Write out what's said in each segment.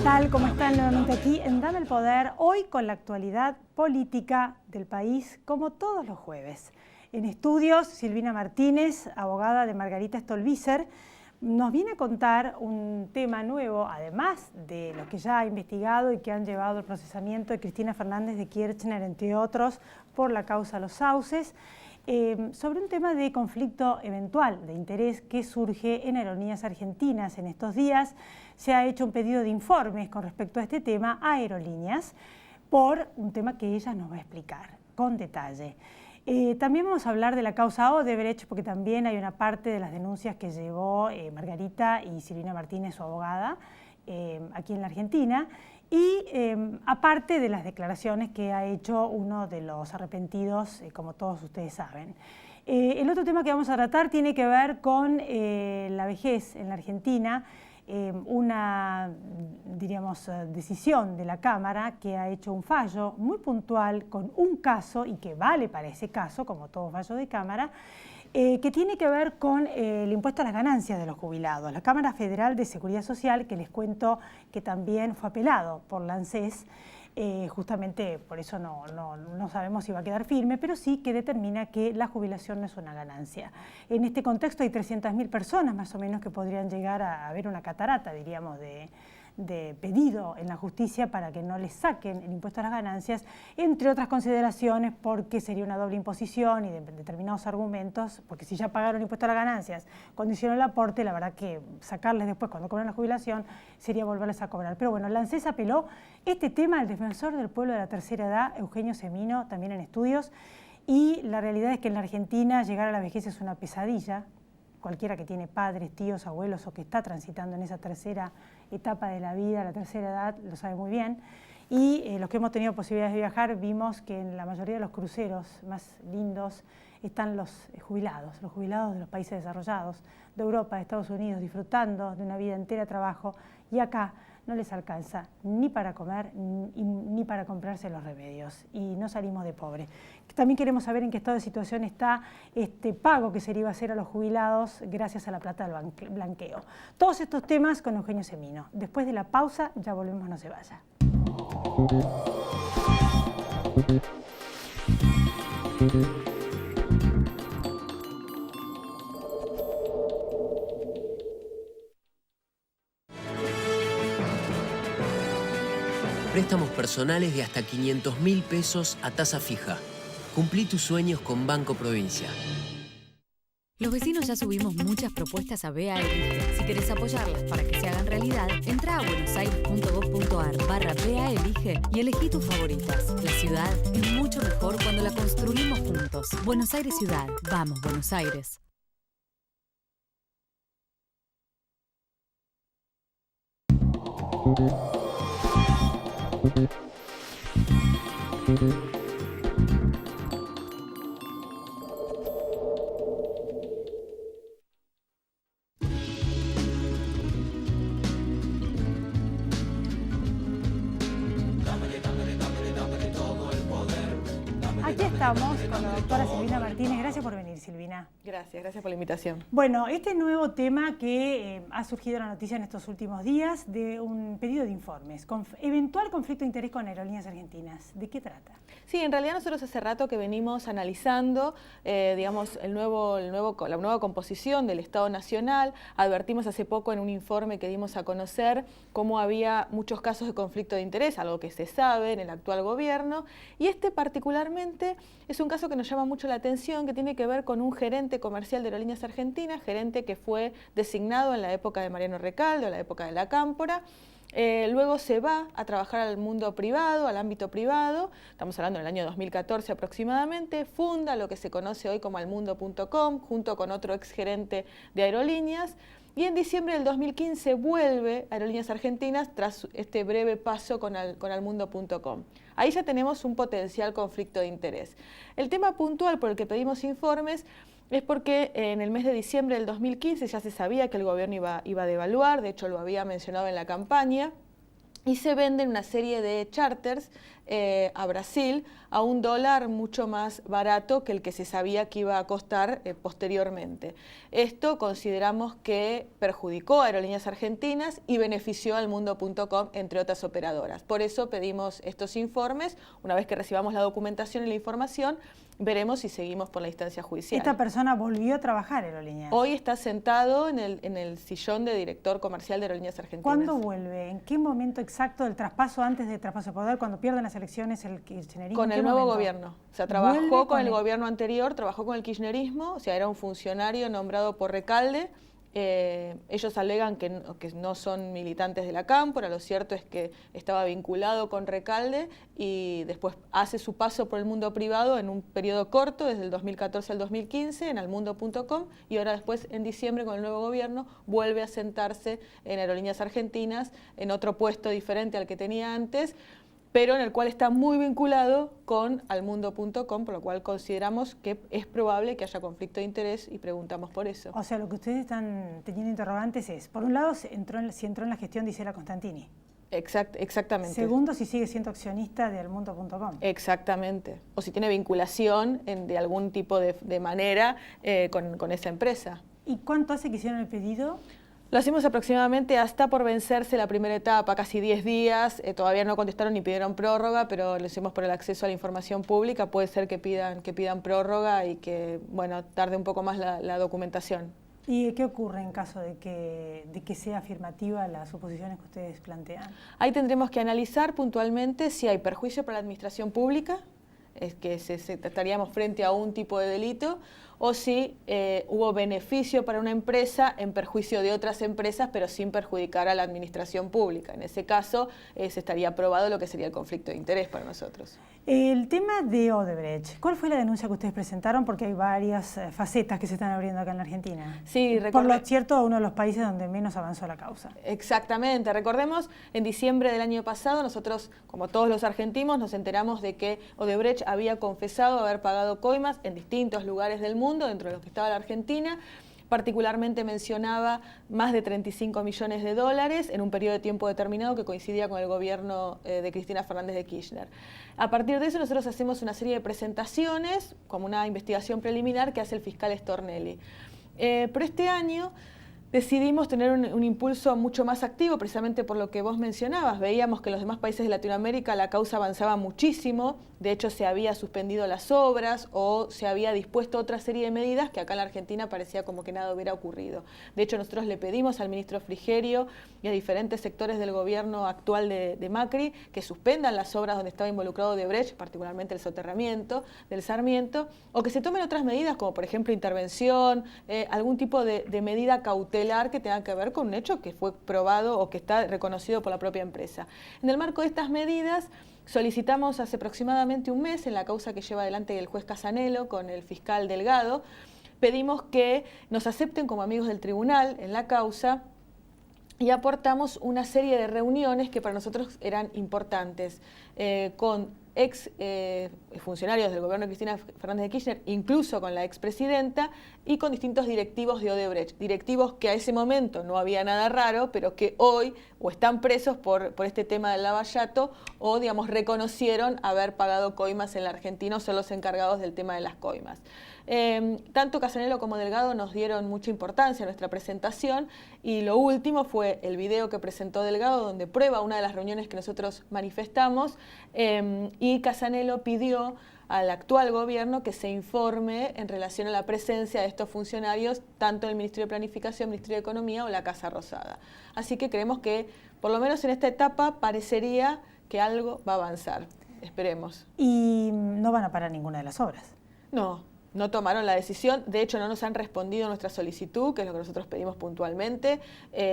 tal? ¿Cómo están? Nuevamente aquí en Dame el Poder, hoy con la actualidad política del país, como todos los jueves. En estudios, Silvina Martínez, abogada de Margarita Stolbizer, nos viene a contar un tema nuevo, además de los que ya ha investigado y que han llevado el procesamiento de Cristina Fernández de Kirchner, entre otros, por la causa Los Sauces, sobre un tema de conflicto eventual de interés que surge en Aerolíneas Argentinas. En estos días se ha hecho un pedido de informes con respecto a este tema a Aerolíneas por un tema que ella nos va a explicar con detalle. También vamos a hablar de la causa Odebrecht, porque también hay una parte de las denuncias que llevó Margarita y Silvina Martínez, su abogada, aquí en la Argentina, y aparte de las declaraciones que ha hecho uno de los arrepentidos, como todos ustedes saben. El otro tema que vamos a tratar tiene que ver con la vejez en la Argentina, una, diríamos, decisión de la Cámara que ha hecho un fallo muy puntual con un caso y que vale para ese caso, como todo fallo de Cámara, que tiene que ver con el impuesto a las ganancias de los jubilados. La Cámara Federal de Seguridad Social, que les cuento que también fue apelado por la ANSES, justamente por eso no sabemos si va a quedar firme, pero sí que determina que la jubilación no es una ganancia. En este contexto hay 300.000 personas más o menos que podrían llegar a ver una catarata, diríamos, de pedido en la justicia para que no les saquen el impuesto a las ganancias, entre otras consideraciones porque sería una doble imposición y de determinados argumentos, porque si ya pagaron impuesto a las ganancias, condicionó el aporte, la verdad que sacarles después cuando cobran la jubilación sería volverles a cobrar. Pero bueno, la ANSES apeló este tema al defensor del pueblo de la tercera edad, Eugenio Semino, también en estudios, y la realidad es que en la Argentina llegar a la vejez es una pesadilla. Cualquiera que tiene padres, tíos, abuelos o que está transitando en esa tercera etapa de la vida, la tercera edad, lo sabe muy bien. Y los que hemos tenido posibilidades de viajar vimos que en la mayoría de los cruceros más lindos están los jubilados de los países desarrollados, de Europa, de Estados Unidos, disfrutando de una vida entera de trabajo, y acá no les alcanza ni para comer ni para comprarse los remedios y no salimos de pobre. También queremos saber en qué estado de situación está este pago que se le iba a hacer a los jubilados gracias a la plata del blanqueo. Todos estos temas con Eugenio Semino. Después de la pausa ya volvemos, no se vaya. Préstamos personales de hasta 500.000 pesos a tasa fija. Cumplí tus sueños con Banco Provincia. Los vecinos ya subimos muchas propuestas a BA Elige. Si querés apoyarlas para que se hagan realidad, entra a buenosaires.gov.ar/BA Elige y elegí tus favoritas. La ciudad es mucho mejor cuando la construimos juntos. Buenos Aires Ciudad. Vamos, Buenos Aires. Aquí estamos con la doctora Silvina Martínez. Gracias por venir, Silvina. Gracias por la invitación. Bueno, este nuevo tema que ha surgido en la noticia en estos últimos días de un pedido de informes, con eventual conflicto de interés con Aerolíneas Argentinas. ¿De qué trata? Sí, en realidad nosotros hace rato que venimos analizando, digamos, la nueva composición del Estado Nacional. Advertimos hace poco en un informe que dimos a conocer cómo había muchos casos de conflicto de interés, algo que se sabe en el actual gobierno, y este particularmente es un caso que nos llama mucho la atención, que tiene que ver con un gerente comercial de Aerolíneas Argentinas, gerente que fue designado en la época de Mariano Recalde o la época de la Cámpora. Luego se va a trabajar al mundo privado, al ámbito privado, estamos hablando del año 2014 aproximadamente, funda lo que se conoce hoy como almundo.com junto con otro exgerente de Aerolíneas, y en diciembre del 2015 vuelve a Aerolíneas Argentinas tras este breve paso con almundo.com. Ahí ya tenemos un potencial conflicto de interés. El tema puntual por el que pedimos informes es porque en el mes de diciembre del 2015 ya se sabía que el gobierno iba a devaluar, de hecho lo había mencionado en la campaña, y se venden una serie de charters a Brasil a $1 mucho más barato que el que se sabía que iba a costar posteriormente. Esto consideramos que perjudicó a Aerolíneas Argentinas y benefició al Mundo.com, entre otras operadoras. Por eso pedimos estos informes. Una vez que recibamos la documentación y la información, veremos si seguimos por la instancia judicial. ¿Esta persona volvió a trabajar en Aerolíneas? Hoy está sentado en el sillón de director comercial de Aerolíneas Argentinas. ¿Cuándo vuelve? ¿En qué momento exacto del traspaso, antes del traspaso de poder, cuando pierden las elecciones el kirchnerismo? Con el nuevo gobierno. O sea, trabajó con el gobierno anterior, trabajó con el kirchnerismo, o sea, era un funcionario nombrado por Recalde. Ellos alegan que no son militantes de la Cámpora, lo cierto es que estaba vinculado con Recalde y después hace su paso por el mundo privado en un periodo corto, desde el 2014 al 2015, en almundo.com, y ahora después, en diciembre, con el nuevo gobierno, vuelve a sentarse en Aerolíneas Argentinas, en otro puesto diferente al que tenía antes, pero en el cual está muy vinculado con almundo.com, por lo cual consideramos que es probable que haya conflicto de interés y preguntamos por eso. O sea, lo que ustedes están teniendo interrogantes es, por un lado, si entró en la gestión de Isela Constantini. Exactamente. Segundo, si sigue siendo accionista de almundo.com. Exactamente. O si tiene vinculación de algún tipo de manera con esa empresa. ¿Y cuánto hace que hicieron el pedido? Lo hacemos aproximadamente hasta por vencerse la primera etapa, casi 10 días. Todavía no contestaron ni pidieron prórroga, pero lo hicimos por el acceso a la información pública. Puede ser que pidan prórroga y que, bueno, tarde un poco más la documentación. ¿Y qué ocurre en caso de que sea afirmativa las suposiciones que ustedes plantean? Ahí tendremos que analizar puntualmente si hay perjuicio para la administración pública, es que estaríamos frente a un tipo de delito, o si hubo beneficio para una empresa en perjuicio de otras empresas, pero sin perjudicar a la administración pública. En ese caso, se estaría probado lo que sería el conflicto de interés para nosotros. El tema de Odebrecht, ¿cuál fue la denuncia que ustedes presentaron? Porque hay varias facetas que se están abriendo acá en la Argentina. Sí, por lo cierto, uno de los países donde menos avanzó la causa. Exactamente. Recordemos, en diciembre del año pasado, nosotros, como todos los argentinos, nos enteramos de que Odebrecht había confesado haber pagado coimas en distintos lugares del mundo, dentro de los que estaba la Argentina. Particularmente mencionaba más de 35 millones de dólares en un periodo de tiempo determinado que coincidía con el gobierno de Cristina Fernández de Kirchner. A partir de eso nosotros hacemos una serie de presentaciones, como una investigación preliminar que hace el fiscal Stornelli. Pero este año decidimos tener un impulso mucho más activo, precisamente por lo que vos mencionabas. Veíamos que en los demás países de Latinoamérica la causa avanzaba muchísimo, de hecho se había suspendido las obras o se había dispuesto otra serie de medidas que acá en la Argentina parecía como que nada hubiera ocurrido. De hecho, nosotros le pedimos al ministro Frigerio y a diferentes sectores del gobierno actual de Macri que suspendan las obras donde estaba involucrado Odebrecht, particularmente el soterramiento del Sarmiento, o que se tomen otras medidas como por ejemplo intervención, algún tipo de medida cautelar que tenga que ver con un hecho que fue probado o que está reconocido por la propia empresa. En el marco de estas medidas, solicitamos hace aproximadamente un mes, en la causa que lleva adelante el juez Casanelo con el fiscal Delgado, pedimos que nos acepten como amigos del tribunal en la causa y aportamos una serie de reuniones que para nosotros eran importantes con ex funcionarios del gobierno de Cristina Fernández de Kirchner, incluso con la expresidenta, y con distintos directivos de Odebrecht, directivos que a ese momento no había nada raro, pero que hoy o están presos por este tema del lavallato o, digamos, reconocieron haber pagado coimas en la Argentina o son los encargados del tema de las coimas. Tanto Casanelo como Delgado nos dieron mucha importancia a nuestra presentación y lo último fue el video que presentó Delgado donde prueba una de las reuniones que nosotros manifestamos y Casanelo pidió al actual gobierno que se informe en relación a la presencia de estos funcionarios tanto en el Ministerio de Planificación, Ministerio de Economía o la Casa Rosada. Así que creemos que por lo menos en esta etapa parecería que algo va a avanzar. Esperemos. ¿Y no van a parar ninguna de las obras? No tomaron la decisión, de hecho no nos han respondido nuestra solicitud, que es lo que nosotros pedimos puntualmente,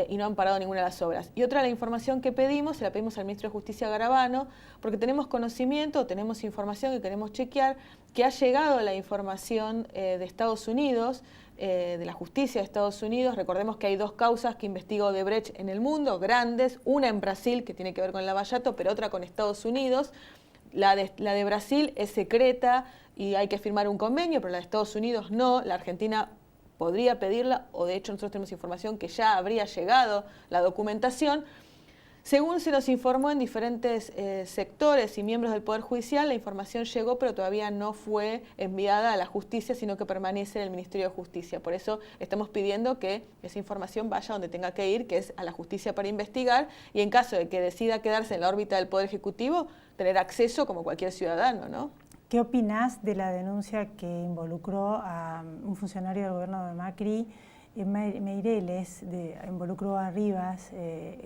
y no han parado ninguna de las obras. Y otra de la información que pedimos, se la pedimos al ministro de Justicia Garabano, porque tenemos conocimiento, tenemos información que queremos chequear, que ha llegado la información de Estados Unidos, de la justicia de Estados Unidos. Recordemos que hay dos causas que investiga Odebrecht en el mundo, grandes, una en Brasil que tiene que ver con el lavallato, pero otra con Estados Unidos. La de Brasil es secreta y hay que firmar un convenio, pero la de Estados Unidos no. La Argentina podría pedirla, o de hecho nosotros tenemos información que ya habría llegado la documentación. Según se nos informó en diferentes sectores y miembros del Poder Judicial, la información llegó, pero todavía no fue enviada a la justicia, sino que permanece en el Ministerio de Justicia. Por eso estamos pidiendo que esa información vaya donde tenga que ir, que es a la justicia para investigar, y en caso de que decida quedarse en la órbita del Poder Ejecutivo, tener acceso como cualquier ciudadano, ¿no? ¿Qué opinás de la denuncia que involucró a un funcionario del gobierno de Macri, Meireles, involucró a Rivas,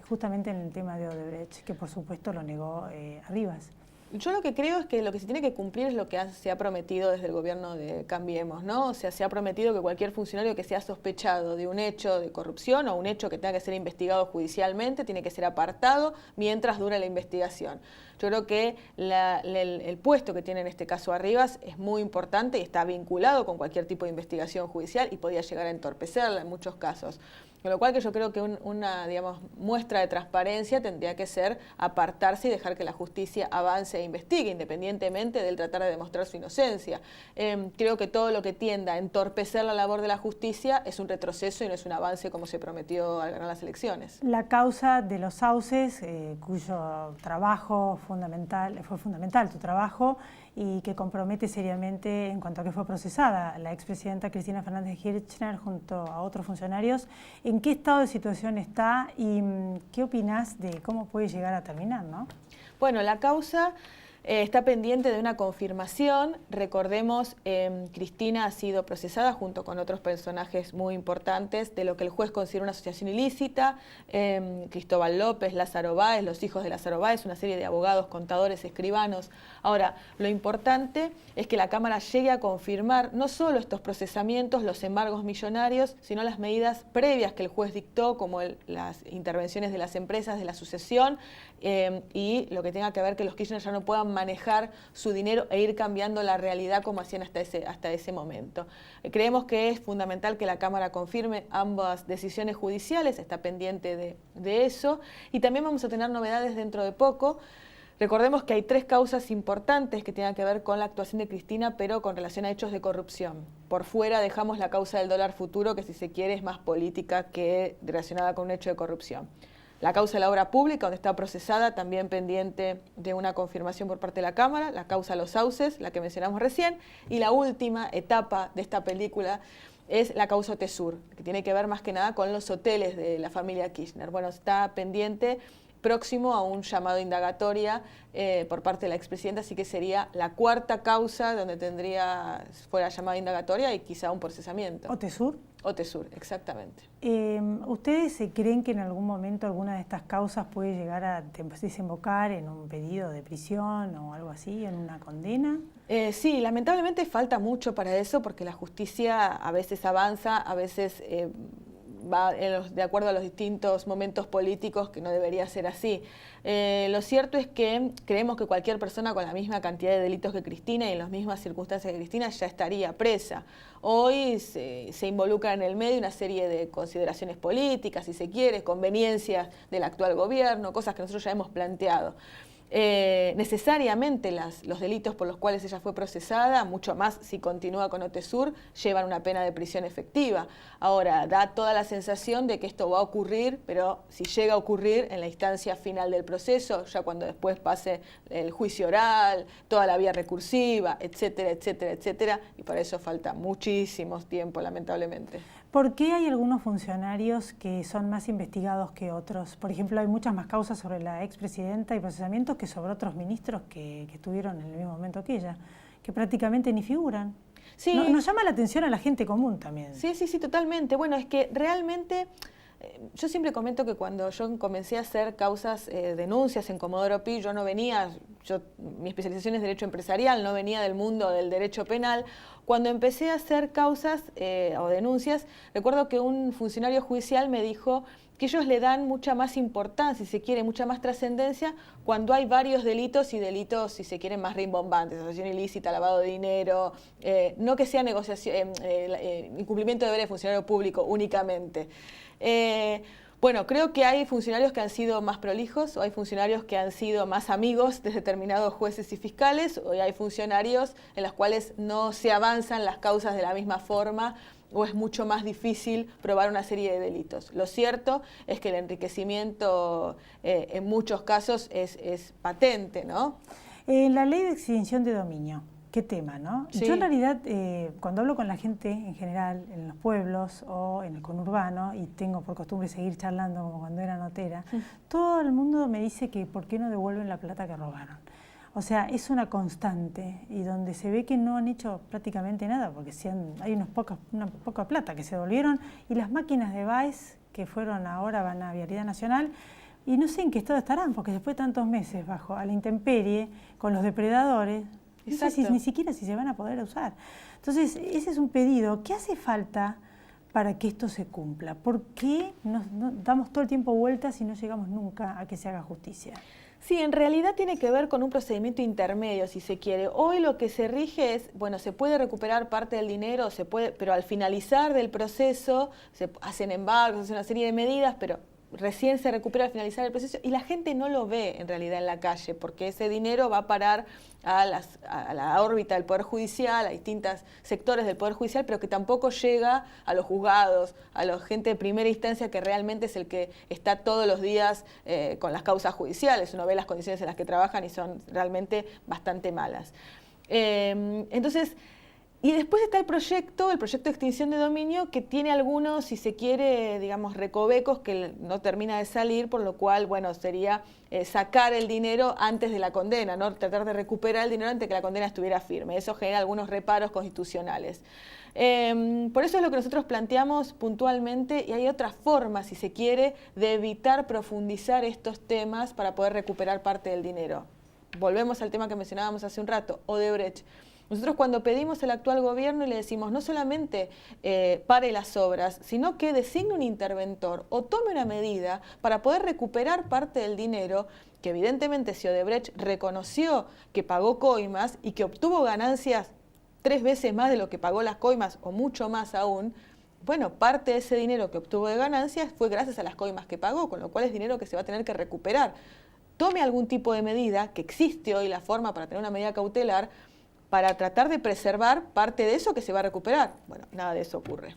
justamente en el tema de Odebrecht, que por supuesto lo negó a Rivas? Yo lo que creo es que lo que se tiene que cumplir es lo que se ha prometido desde el gobierno de Cambiemos, ¿no? O sea, se ha prometido que cualquier funcionario que sea sospechado de un hecho de corrupción o un hecho que tenga que ser investigado judicialmente tiene que ser apartado mientras dure la investigación. Yo creo que el puesto que tiene en este caso Arribas es muy importante y está vinculado con cualquier tipo de investigación judicial y podría llegar a entorpecerla en muchos casos. Con lo cual que yo creo que una digamos, muestra de transparencia tendría que ser apartarse y dejar que la justicia avance e investigue, independientemente del tratar de demostrar su inocencia. Creo que todo lo que tienda a entorpecer la labor de la justicia es un retroceso y no es un avance como se prometió al ganar las elecciones. La causa de los sauces, cuyo trabajo fue fundamental tu trabajo, y que compromete seriamente en cuanto a que fue procesada la expresidenta Cristina Fernández de Kirchner junto a otros funcionarios. ¿En qué estado de situación está y qué opinás de cómo puede llegar a terminar, ¿no? Bueno, la causa está pendiente de una confirmación. Recordemos, Cristina ha sido procesada junto con otros personajes muy importantes de lo que el juez considera una asociación ilícita. Cristóbal López, Lázaro Báez, los hijos de Lázaro Báez, una serie de abogados, contadores, escribanos. Ahora, lo importante es que la Cámara llegue a confirmar no solo estos procesamientos, los embargos millonarios, sino las medidas previas que el juez dictó, como las intervenciones de las empresas, de la sucesión, y lo que tenga que ver que los Kirchner ya no puedan manejar su dinero e ir cambiando la realidad como hacían hasta ese momento. Creemos que es fundamental que la Cámara confirme ambas decisiones judiciales, está pendiente de eso, y también vamos a tener novedades dentro de poco. Recordemos que hay 3 causas importantes que tienen que ver con la actuación de Cristina, pero con relación a hechos de corrupción. Por fuera dejamos la causa del dólar futuro, que si se quiere es más política que relacionada con un hecho de corrupción. La causa de la obra pública, donde está procesada, también pendiente de una confirmación por parte de la Cámara, la causa de los sauces, la que mencionamos recién, y la última etapa de esta película es la causa Otesur, que tiene que ver más que nada con los hoteles de la familia Kirchner. Bueno, está pendiente, próximo a un llamado indagatoria por parte de la expresidenta, así que sería la 4ª causa donde fuera llamada indagatoria y quizá un procesamiento. ¿Otesur? Otesur, exactamente. ¿Ustedes creen que en algún momento alguna de estas causas puede llegar a desembocar en un pedido de prisión o algo así, en una condena? Sí, lamentablemente falta mucho para eso porque la justicia a veces avanza, a veces va de acuerdo a los distintos momentos políticos, que no debería ser así. Lo cierto es que creemos que cualquier persona con la misma cantidad de delitos que Cristina y en las mismas circunstancias que Cristina ya estaría presa. Hoy se involucra en el medio una serie de consideraciones políticas, si se quiere, conveniencias del actual gobierno, cosas que nosotros ya hemos planteado. Necesariamente los delitos por los cuales ella fue procesada, mucho más si continúa con Otesur, llevan una pena de prisión efectiva. Ahora, da toda la sensación de que esto va a ocurrir, pero si llega a ocurrir en la instancia final del proceso, ya cuando después pase el juicio oral, toda la vía recursiva, etcétera, etcétera, etcétera, y para eso falta muchísimo tiempo, lamentablemente. ¿Por qué hay algunos funcionarios que son más investigados que otros? Por ejemplo, hay muchas más causas sobre la expresidenta y procesamientos que sobre otros ministros que estuvieron en el mismo momento que ella, que prácticamente ni figuran. Sí. Nos llama la atención a la gente común también. Sí, totalmente. Bueno, es que realmente yo siempre comento que cuando yo comencé a hacer causas, denuncias en Comodoro Pi, yo no venía, mi especialización es Derecho Empresarial, no venía del mundo del derecho penal. Cuando empecé a hacer causas o denuncias, recuerdo que un funcionario judicial me dijo que ellos le dan mucha más importancia, si se quiere, mucha más trascendencia cuando hay varios delitos y delitos, si se quieren, más rimbombantes, asociación ilícita, lavado de dinero, no que sea negociación, incumplimiento de deberes de funcionario público únicamente. Bueno, creo que hay funcionarios que han sido más prolijos, o hay funcionarios que han sido más amigos de determinados jueces y fiscales, o hay funcionarios en los cuales no se avanzan las causas de la misma forma o es mucho más difícil probar una serie de delitos. Lo cierto es que el enriquecimiento en muchos casos es patente, ¿no? La ley de extinción de dominio, qué tema, ¿no? Sí. Yo en realidad, cuando hablo con la gente en general, en los pueblos o en el conurbano, y tengo por costumbre seguir charlando como cuando era notera, todo el mundo me dice que por qué no devuelven la plata que robaron. O sea, es una constante y donde se ve que no han hecho prácticamente nada, porque hay una poca plata que se devolvieron, y las máquinas de Baez que fueron ahora van a Vialidad Nacional, y no sé en qué estado estarán, porque después de tantos meses bajo a la intemperie, con los depredadores, no sé si, ni siquiera si se van a poder usar. Entonces, ese es un pedido. ¿Qué hace falta para que esto se cumpla? ¿Por qué nos damos todo el tiempo vueltas y no llegamos nunca a que se haga justicia? Sí, en realidad tiene que ver con un procedimiento intermedio, si se quiere. Hoy lo que se rige es, bueno, se puede recuperar parte del dinero, se puede, pero al finalizar del proceso se hacen embargos, se hace una serie de medidas, pero recién se recupera al finalizar el proceso y la gente no lo ve en realidad en la calle, porque ese dinero va a parar a la órbita del Poder Judicial, a distintos sectores del Poder Judicial, pero que tampoco llega a los juzgados, a la gente de primera instancia, que realmente es el que está todos los días con las causas judiciales. Uno ve las condiciones en las que trabajan y son realmente bastante malas. Entonces, y después está el proyecto de extinción de dominio, que tiene algunos, si se quiere, digamos, recovecos que no termina de salir, por lo cual, bueno, sería sacar el dinero antes de la condena, ¿no? Tratar de recuperar el dinero antes de que la condena estuviera firme. Eso genera algunos reparos constitucionales. Por eso es lo que nosotros planteamos puntualmente, y hay otras formas, si se quiere, de evitar profundizar estos temas para poder recuperar parte del dinero. Volvemos al tema que mencionábamos hace un rato, Odebrecht. Nosotros cuando pedimos al actual gobierno y le decimos no solamente pare las obras, sino que designe un interventor o tome una medida para poder recuperar parte del dinero, que evidentemente si Odebrecht reconoció que pagó coimas y que obtuvo ganancias 3 veces más de lo que pagó las coimas o mucho más aún, bueno, parte de ese dinero que obtuvo de ganancias fue gracias a las coimas que pagó, con lo cual es dinero que se va a tener que recuperar. Tome algún tipo de medida, que existe hoy la forma para tener una medida cautelar, para tratar de preservar parte de eso que se va a recuperar. Bueno, nada de eso ocurre.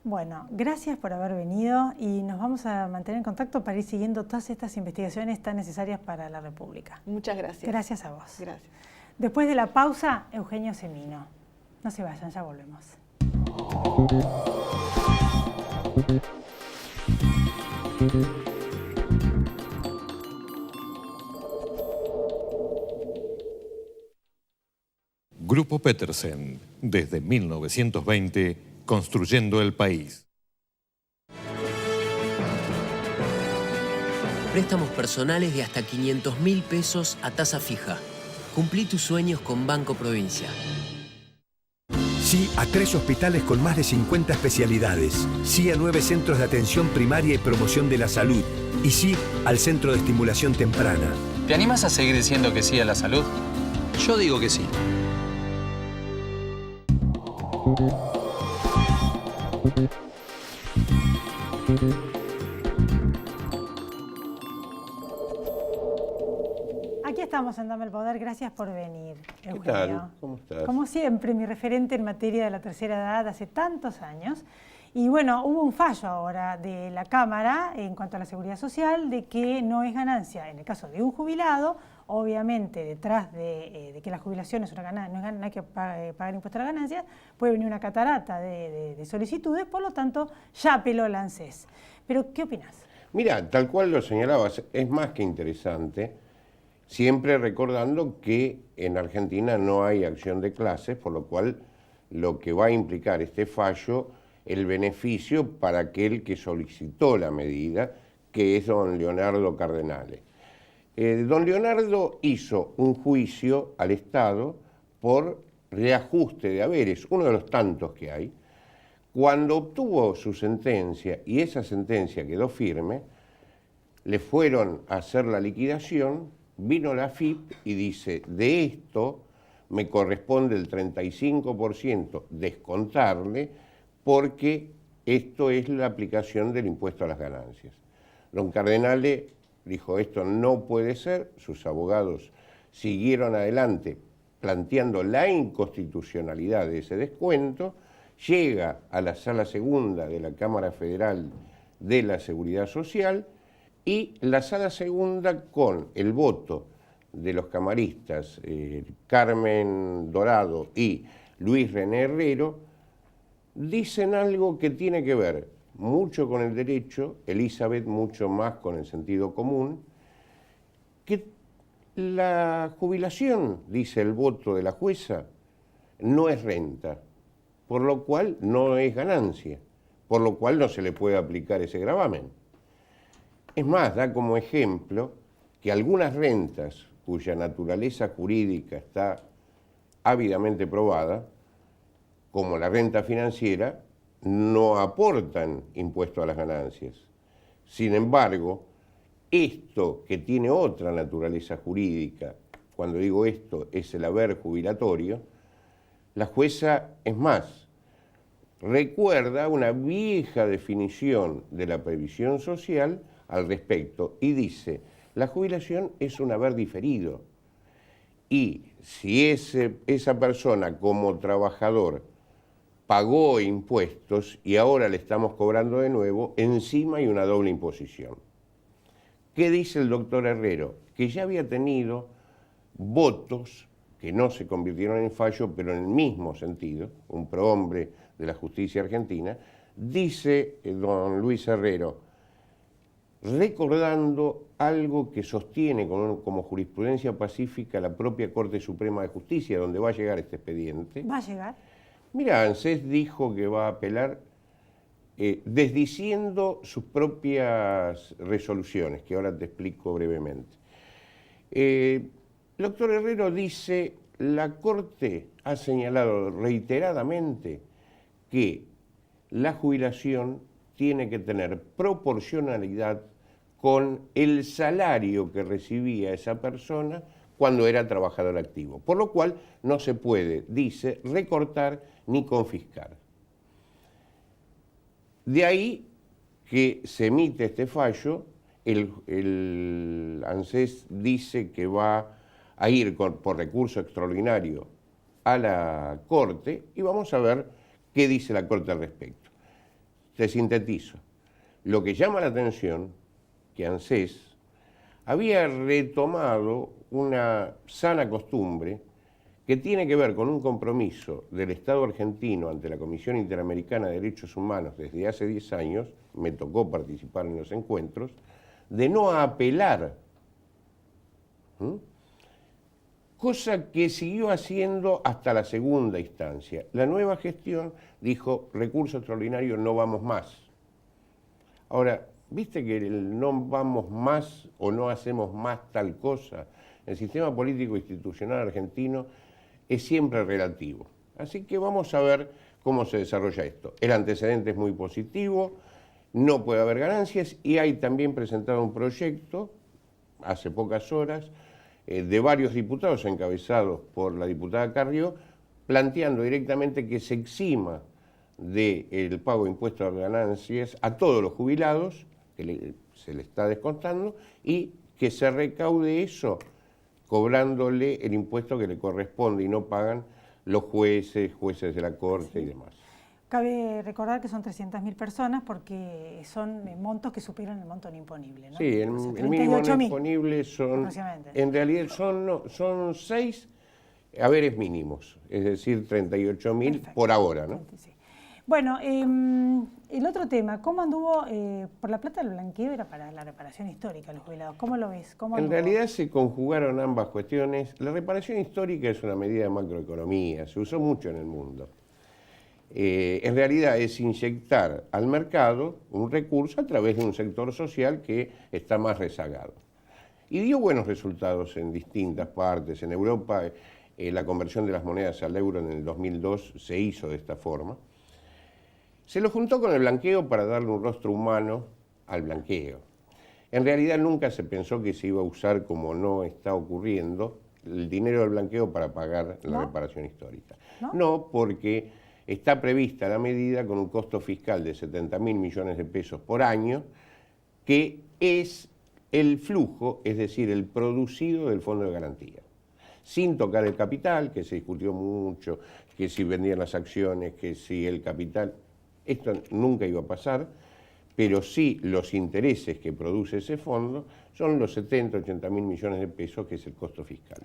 Bueno, gracias por haber venido y nos vamos a mantener en contacto para ir siguiendo todas estas investigaciones tan necesarias para la República. Muchas gracias. Gracias a vos. Gracias. Después de la pausa, Eugenio Semino. No se vayan, ya volvemos. Grupo Petersen, desde 1920, construyendo el país. Préstamos personales de hasta 500.000 pesos a tasa fija. Cumplí tus sueños con Banco Provincia. Sí a 3 hospitales con más de 50 especialidades. Sí a 9 centros de atención primaria y promoción de la salud. Y sí al Centro de Estimulación Temprana. ¿Te animas a seguir diciendo que sí a la salud? Yo digo que sí. Aquí estamos en Dame el Poder, gracias por venir, Eugenio. ¿Qué tal? ¿Cómo estás? Como siempre, mi referente en materia de la tercera edad hace tantos años. Y bueno, hubo un fallo ahora de la Cámara en cuanto a la seguridad social de que no es ganancia en el caso de un jubilado. Obviamente, detrás de que la jubilación es una ganancia, no hay que pagar impuesto a la ganancia, puede venir una catarata de solicitudes, por lo tanto, ya apeló el ANSES. Pero, ¿qué opinás? Mira, tal cual lo señalabas, es más que interesante, siempre recordando que en Argentina no hay acción de clases, por lo cual lo que va a implicar este fallo, el beneficio para aquel que solicitó la medida, que es don Leonardo Cardenale. Don Leonardo hizo un juicio al Estado por reajuste de haberes, uno de los tantos que hay. Cuando obtuvo su sentencia y esa sentencia quedó firme, le fueron a hacer la liquidación, vino la AFIP y dice, de esto me corresponde el 35% descontarle porque esto es la aplicación del impuesto a las ganancias. Don Cardenale dijo, esto no puede ser, sus abogados siguieron adelante planteando la inconstitucionalidad de ese descuento llega a la Sala Segunda de la Cámara Federal de la Seguridad Social y la Sala Segunda, con el voto de los camaristas Carmen Dorado y Luis René Herrero, dicen algo que tiene que ver mucho con el derecho, Elizabeth mucho más con el sentido común, que la jubilación, dice el voto de la jueza, no es renta, por lo cual no es ganancia, por lo cual no se le puede aplicar ese gravamen. Es más, da como ejemplo que algunas rentas cuya naturaleza jurídica está ávidamente probada, como la renta financiera, no aportan impuesto a las ganancias. Sin embargo, esto que tiene otra naturaleza jurídica, cuando digo esto es el haber jubilatorio, la jueza, es más, recuerda una vieja definición de la previsión social al respecto y dice: la jubilación es un haber diferido, y si esa persona como trabajador pagó impuestos y ahora le estamos cobrando de nuevo, encima hay una doble imposición. ¿Qué dice el doctor Herrero? Que ya había tenido votos que no se convirtieron en fallo, pero en el mismo sentido, un prohombre de la justicia argentina, dice don Luis Herrero, recordando algo que sostiene como jurisprudencia pacífica la propia Corte Suprema de Justicia, donde va a llegar este expediente. ¿Va a llegar? Mira, ANSES dijo que va a apelar desdiciendo sus propias resoluciones, que ahora te explico brevemente. El doctor Herrero dice: la Corte ha señalado reiteradamente que la jubilación tiene que tener proporcionalidad con el salario que recibía esa persona cuando era trabajador activo, por lo cual no se puede, dice, recortar ni confiscar. De ahí que se emite este fallo, el ANSES dice que va a ir por recurso extraordinario a la Corte y vamos a ver qué dice la Corte al respecto. Te sintetizo. Lo que llama la atención que ANSES había retomado una sana costumbre que tiene que ver con un compromiso del Estado argentino ante la Comisión Interamericana de Derechos Humanos desde hace 10 años, me tocó participar en los encuentros, de no apelar, cosa que siguió haciendo hasta la segunda instancia. La nueva gestión dijo: recurso extraordinario, no vamos más. Ahora, viste que el no vamos más o no hacemos más tal cosa, el sistema político institucional argentino es siempre relativo. Así que vamos a ver cómo se desarrolla esto. El antecedente es muy positivo, no puede haber ganancias, y hay también presentado un proyecto, hace pocas horas, de varios diputados encabezados por la diputada Carrió, planteando directamente que se exima del pago de impuestos a ganancias a todos los jubilados, que se le está descontando, y que se recaude eso cobrándole el impuesto que le corresponde y no pagan los jueces de la Corte y demás. Cabe recordar que son 300.000 personas porque son montos que superan el monto no imponible, ¿no? Sí, el mínimo no imponible son, en realidad son 6 haberes mínimos, es decir, 38.000 por ahora, ¿no? Sí. Bueno, el otro tema, ¿cómo anduvo por la plata del blanqueo? Era para la reparación histórica de los jubilados. ¿Cómo lo ves? En realidad se conjugaron ambas cuestiones. La reparación histórica es una medida de macroeconomía, se usó mucho en el mundo. En realidad es inyectar al mercado un recurso a través de un sector social que está más rezagado. Y dio buenos resultados en distintas partes. En Europa la conversión de las monedas al euro en el 2002 se hizo de esta forma. Se lo juntó con el blanqueo para darle un rostro humano al blanqueo. En realidad nunca se pensó que se iba a usar, como no está ocurriendo, el dinero del blanqueo para pagar la reparación histórica. No, porque está prevista la medida con un costo fiscal de 70.000 millones de pesos por año, que es el flujo, es decir, el producido del Fondo de Garantía. sin tocar el capital, que se discutió mucho, que si vendían las acciones, que si el capital. Esto nunca iba a pasar, pero sí los intereses que produce ese fondo son los 70, 80 mil millones de pesos, que es el costo fiscal.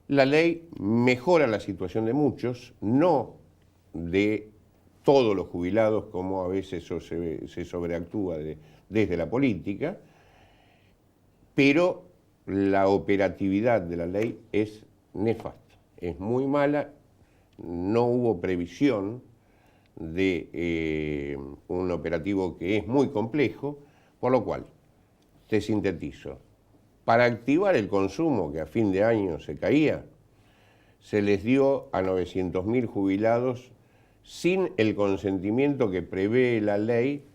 La ley mejora la situación de muchos, no de todos los jubilados, como a veces se sobreactúa desde la política, pero la operatividad de la ley es nefasta, es muy mala, no hubo previsión de un operativo que es muy complejo, por lo cual, te sintetizo, para activar el consumo que a fin de año se caía, se les dio a 900.000 jubilados sin el consentimiento que prevé la ley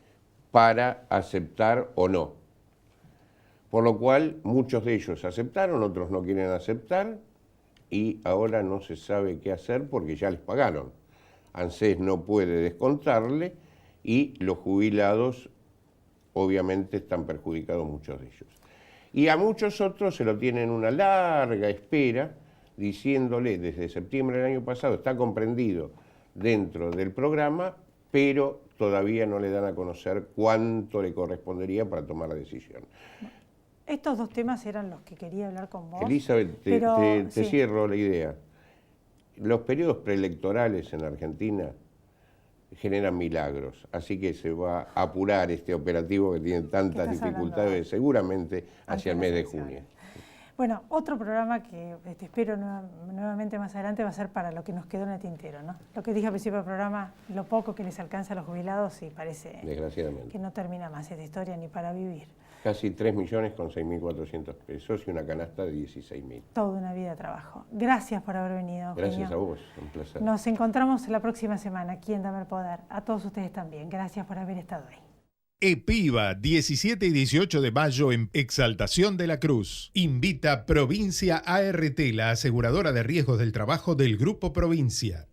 para aceptar o no. Por lo cual, muchos de ellos aceptaron, otros no quieren aceptar, y ahora no se sabe qué hacer porque ya les pagaron. ANSES no puede descontarle y los jubilados obviamente están perjudicados, muchos de ellos. Y a muchos otros se lo tienen una larga espera, diciéndole desde septiembre del año pasado, está comprendido dentro del programa, pero todavía no le dan a conocer cuánto le correspondería para tomar la decisión. Estos dos temas eran los que quería hablar con vos. Elizabeth, te sí. Cierro la idea. Los periodos preelectorales en Argentina generan milagros, así que se va a apurar este operativo que tiene tantas dificultades, seguramente hacia el mes de junio. Bueno, otro programa que te espero nuevamente más adelante va a ser para lo que nos quedó en el tintero, ¿no? Lo que dije al principio del programa, lo poco que les alcanza a los jubilados, y parece que no termina más esta historia ni para vivir. Casi 3 millones con 6.400 pesos y una canasta de 16.000. Toda una vida de trabajo. Gracias por haber venido, Eugenio. Gracias a vos, un placer. Nos encontramos la próxima semana aquí en Dame el Poder. A todos ustedes también. Gracias por haber estado ahí. EPIVA, 17 y 18 de mayo en Exaltación de la Cruz. Invita Provincia ART, la aseguradora de riesgos del trabajo del Grupo Provincia.